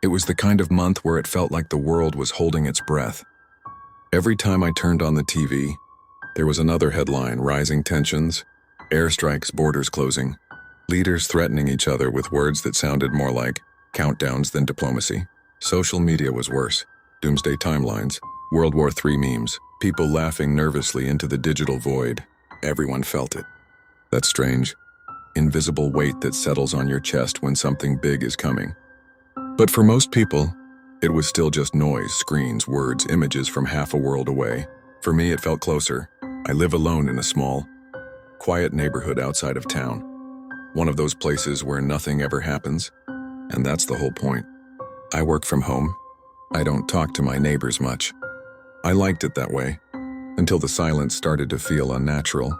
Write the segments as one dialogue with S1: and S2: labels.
S1: It was the kind of month where it felt like the world was holding its breath. Every time I turned on the TV, there was another headline: rising tensions, airstrikes, borders closing, leaders threatening each other with words that sounded more like countdowns than diplomacy. Social media was worse. Doomsday timelines, World War III memes, people laughing nervously into the digital void. Everyone felt it. That strange, invisible weight that settles on your chest when something big is coming. But for most people, it was still just noise, screens, words, images from half a world away. For me, it felt closer. I live alone in a small, quiet neighborhood outside of town. One of those places where nothing ever happens. And that's the whole point. I work from home. I don't talk to my neighbors much. I liked it that way, until the silence started to feel unnatural.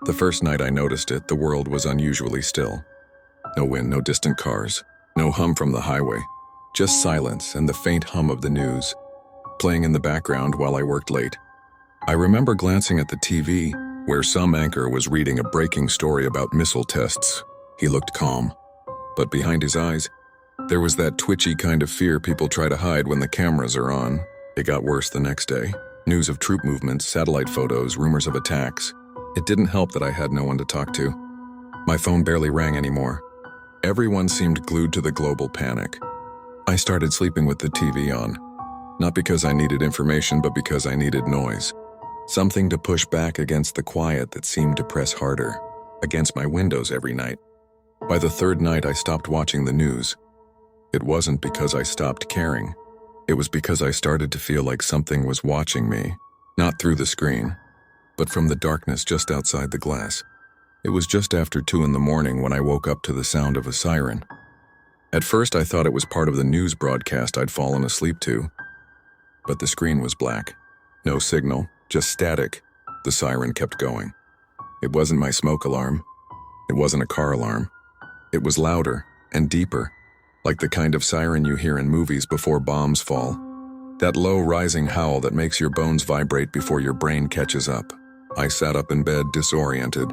S1: The first night I noticed it, the world was unusually still. No wind, no distant cars, no hum from the highway, just silence and the faint hum of the news, playing in the background while I worked late. I remember glancing at the TV, where some anchor was reading a breaking story about missile tests. He looked calm, but behind his eyes, there was that twitchy kind of fear people try to hide when the cameras are on. It got worse the next day. News of troop movements, satellite photos, rumors of attacks. It didn't help that I had no one to talk to. My phone barely rang anymore. Everyone seemed glued to the global panic. I started sleeping with the TV on, not because I needed information, but because I needed noise. Something to push back against the quiet that seemed to press harder against my windows every night. By the third night, I stopped watching the news. It wasn't because I stopped caring. It was because I started to feel like something was watching me, not through the screen, but from the darkness just outside the glass. It was just after 2 in the morning when I woke up to the sound of a siren. At first, I thought it was part of the news broadcast I'd fallen asleep to, but the screen was black. No signal, just static. The siren kept going. It wasn't my smoke alarm. It wasn't a car alarm. It was louder and deeper, like the kind of siren you hear in movies before bombs fall. That low rising howl that makes your bones vibrate before your brain catches up. I sat up in bed, disoriented.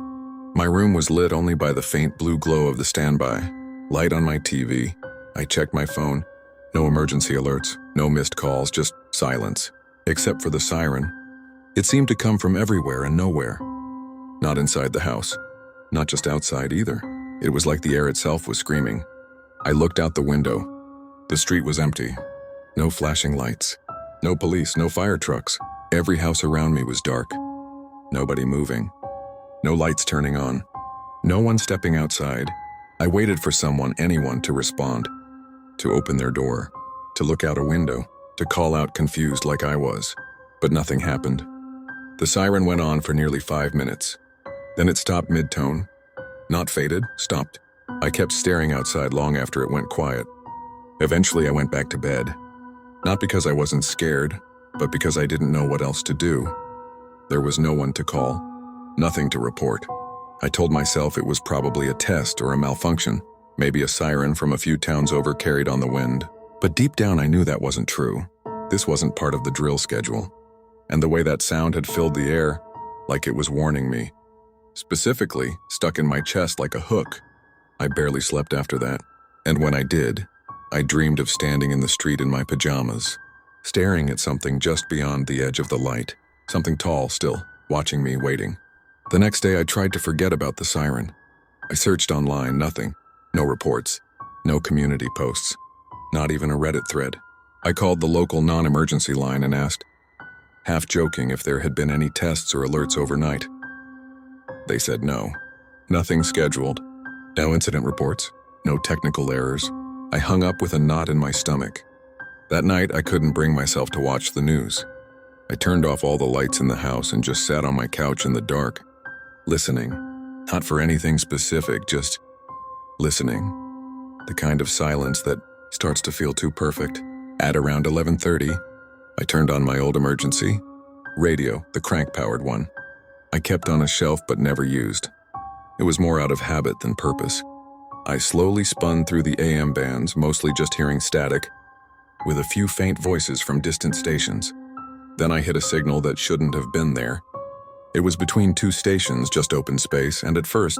S1: My room was lit only by the faint blue glow of the standby light on my TV. I checked my phone. No emergency alerts, no missed calls, just silence. Except for the siren. It seemed to come from everywhere and nowhere. Not inside the house. Not just outside either. It was like the air itself was screaming. I looked out the window. The street was empty. No flashing lights. No police, no fire trucks. Every house around me was dark. Nobody moving. No lights turning on. No one stepping outside. I waited for someone, anyone, to respond. To open their door. To look out a window. To call out confused like I was. But nothing happened. The siren went on for nearly 5 minutes. Then it stopped mid-tone. Not faded, stopped. I kept staring outside long after it went quiet. Eventually, I went back to bed. Not because I wasn't scared, but because I didn't know what else to do. There was no one to call, nothing to report. I told myself it was probably a test or a malfunction, maybe a siren from a few towns over carried on the wind. But deep down, I knew that wasn't true. This wasn't part of the drill schedule. And the way that sound had filled the air, like it was warning me. Specifically, stuck in my chest like a hook. I barely slept after that, and when I did, I dreamed of standing in the street in my pajamas, staring at something just beyond the edge of the light, something tall still, watching me, waiting. The next day I tried to forget about the siren. I searched online, nothing. No reports, no community posts, not even a Reddit thread. I called the local non-emergency line and asked, half joking, if there had been any tests or alerts overnight. They said no, nothing scheduled. No incident reports, no technical errors. I hung up with a knot in my stomach. That night, I couldn't bring myself to watch the news. I turned off all the lights in the house and just sat on my couch in the dark, listening. Not for anything specific, just listening. The kind of silence that starts to feel too perfect. At around 11:30, I turned on my old emergency radio, the crank-powered one. I kept on a shelf but never used. It was more out of habit than purpose. I slowly spun through the AM bands, mostly just hearing static, with a few faint voices from distant stations. Then I hit a signal that shouldn't have been there. It was between 2 stations, just open space, and at first,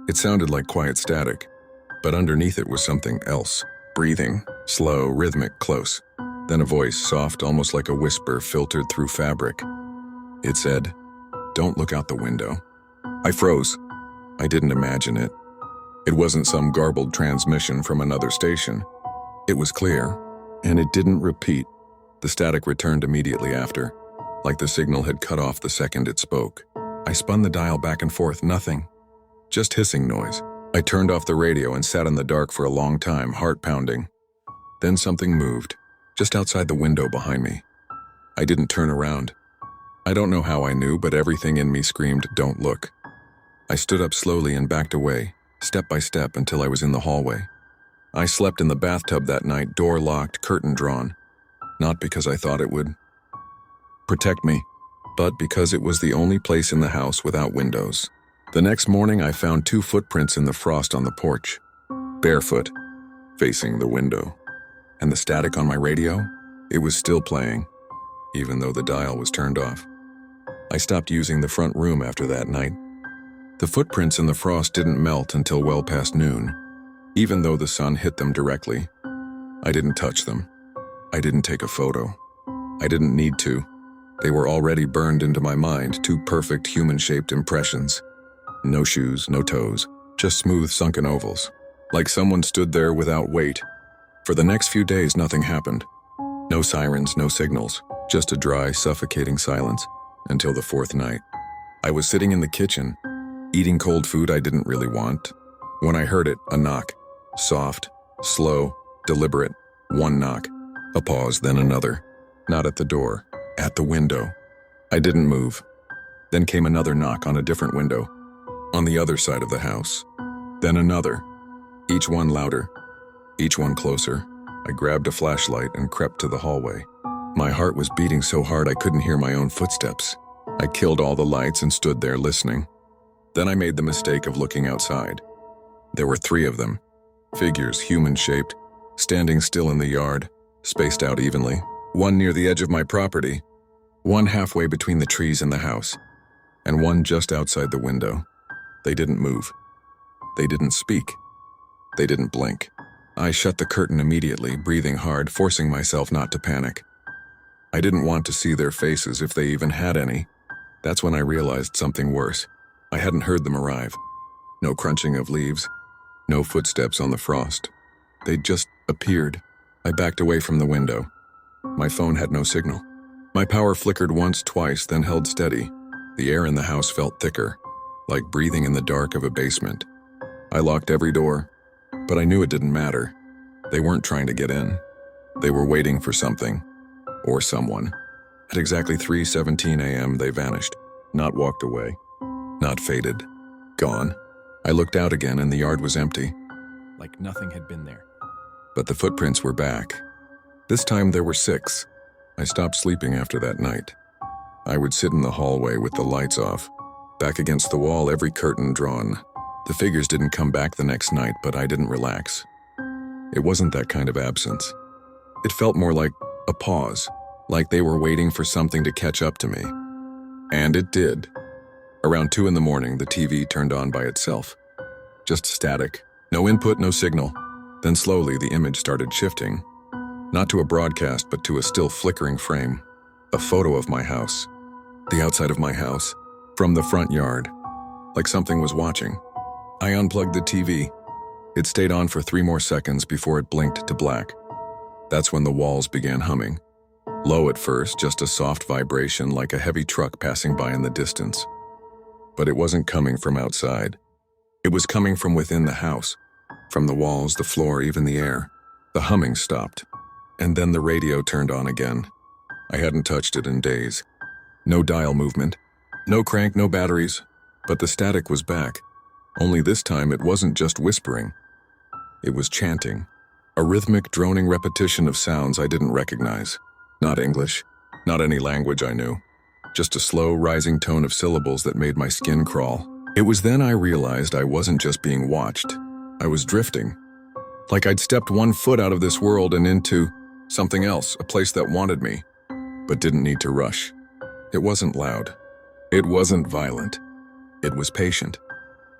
S1: it sounded like quiet static, but underneath it was something else. Breathing, slow, rhythmic, close. Then a voice, soft, almost like a whisper, filtered through fabric. It said, "Don't look out the window." I froze. I didn't imagine it. It wasn't some garbled transmission from another station. It was clear, and it didn't repeat. The static returned immediately after, like the signal had cut off the second it spoke. I spun the dial back and forth, nothing. Just hissing noise. I turned off the radio and sat in the dark for a long time, heart pounding. Then something moved, just outside the window behind me. I didn't turn around. I don't know how I knew, but everything in me screamed, "Don't look." I stood up slowly and backed away, step by step, until I was in the hallway. I slept in the bathtub that night, door locked, curtain drawn. Not because I thought it would protect me, but because it was the only place in the house without windows. The next morning, I found 2 footprints in the frost on the porch, barefoot, facing the window. And the static on my radio? It was still playing, even though the dial was turned off. I stopped using the front room after that night. The footprints in the frost didn't melt until well past noon, even though the sun hit them directly. I didn't touch them. I didn't take a photo. I didn't need to. They were already burned into my mind, 2 perfect human-shaped impressions. No shoes, no toes, just smooth sunken ovals. Like someone stood there without weight. For the next few days, nothing happened. No sirens, no signals, just a dry, suffocating silence, until the 4th night. I was sitting in the kitchen, eating cold food I didn't really want, when I heard it, a knock. Soft, slow, deliberate. 1 knock. A pause, then another. Not at the door, at the window. I didn't move. Then came another knock on a different window, on the other side of the house. Then another, each one louder, each one closer. I grabbed a flashlight and crept to the hallway. My heart was beating so hard I couldn't hear my own footsteps. I killed all the lights and stood there listening. Then I made the mistake of looking outside. There were 3 of them, figures, human-shaped, standing still in the yard, spaced out evenly. 1 near the edge of my property, 1 halfway between the trees and the house, and 1 just outside the window. They didn't move. They didn't speak. They didn't blink. I shut the curtain immediately, breathing hard, forcing myself not to panic. I didn't want to see their faces, if they even had any. That's when I realized something worse. I hadn't heard them arrive. No crunching of leaves, no footsteps on the frost. They'd just appeared. I backed away from the window. My phone had no signal. My power flickered once, twice, then held steady. The air in the house felt thicker, like breathing in the dark of a basement. I locked every door, but I knew it didn't matter. They weren't trying to get in. They were waiting for something, or someone. At exactly 3:17 a.m., they vanished, not walked away, not faded, gone. I looked out again and the yard was empty, like nothing had been there. But the footprints were back. This time there were 6. I stopped sleeping after that night. I would sit in the hallway with the lights off, back against the wall, every curtain drawn. The figures didn't come back the next night, but I didn't relax. It wasn't that kind of absence. It felt more like a pause, like they were waiting for something to catch up to me. And it did. Around 2 in the morning, the TV turned on by itself. Just static. No input, no signal. Then slowly the image started shifting. Not to a broadcast, but to a still flickering frame. A photo of my house. The outside of my house. From the front yard. Like something was watching. I unplugged the TV. It stayed on for 3 more seconds before it blinked to black. That's when the walls began humming. Low at first, just a soft vibration like a heavy truck passing by in the distance. But it wasn't coming from outside. It was coming from within the house. From the walls, the floor, even the air. The humming stopped. And then the radio turned on again. I hadn't touched it in days. No dial movement. No crank, no batteries. But the static was back. Only this time it wasn't just whispering. It was chanting. A rhythmic, droning repetition of sounds I didn't recognize. Not English. Not any language I knew. Just a slow, rising tone of syllables that made my skin crawl. It was then I realized I wasn't just being watched. I was drifting. Like I'd stepped 1 foot out of this world and into something else, a place that wanted me, but didn't need to rush. It wasn't loud. It wasn't violent. It was patient.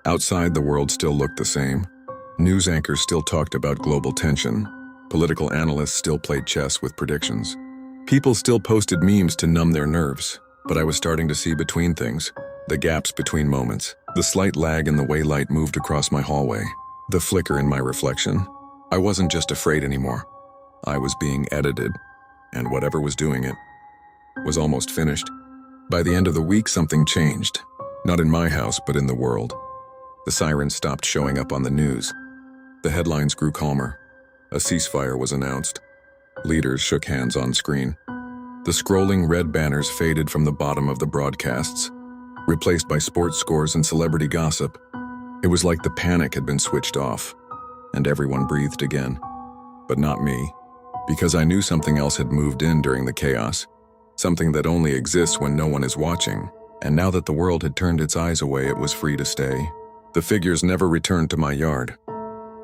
S1: Outside, the world still looked the same. News anchors still talked about global tension. Political analysts still played chess with predictions. People still posted memes to numb their nerves, but I was starting to see between things, the gaps between moments, the slight lag in the way light moved across my hallway, the flicker in my reflection. I wasn't just afraid anymore. I was being edited, and whatever was doing it was almost finished. By the end of the week, something changed. Not in my house, but in the world. The sirens stopped showing up on the news. The headlines grew calmer. A ceasefire was announced. Leaders shook hands on screen. The scrolling red banners faded from the bottom of the broadcasts, replaced by sports scores and celebrity gossip. It was like the panic had been switched off, and everyone breathed again. But not me, because I knew something else had moved in during the chaos, something that only exists when no one is watching, and now that the world had turned its eyes away, it was free to stay. The figures never returned to my yard.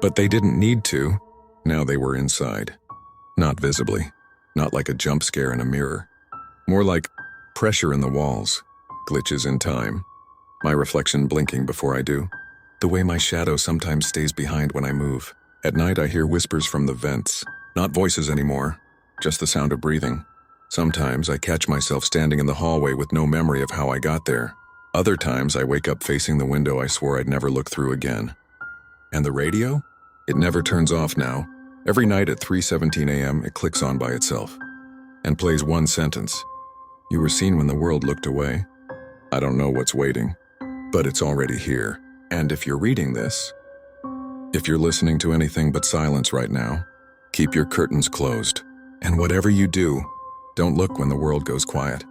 S1: But they didn't need to. Now they were inside. Not visibly. Not like a jump scare in a mirror. More like pressure in the walls. Glitches in time. My reflection blinking before I do. The way my shadow sometimes stays behind when I move. At night I hear whispers from the vents. Not voices anymore. Just the sound of breathing. Sometimes I catch myself standing in the hallway with no memory of how I got there. Other times I wake up facing the window I swore I'd never look through again. And the radio? It never turns off now. Every night at 3:17 a.m. it clicks on by itself and plays one sentence. You were seen when the world looked away. I don't know what's waiting, but it's already here. And if you're reading this, if you're listening to anything but silence right now, keep your curtains closed. And whatever you do, don't look when the world goes quiet.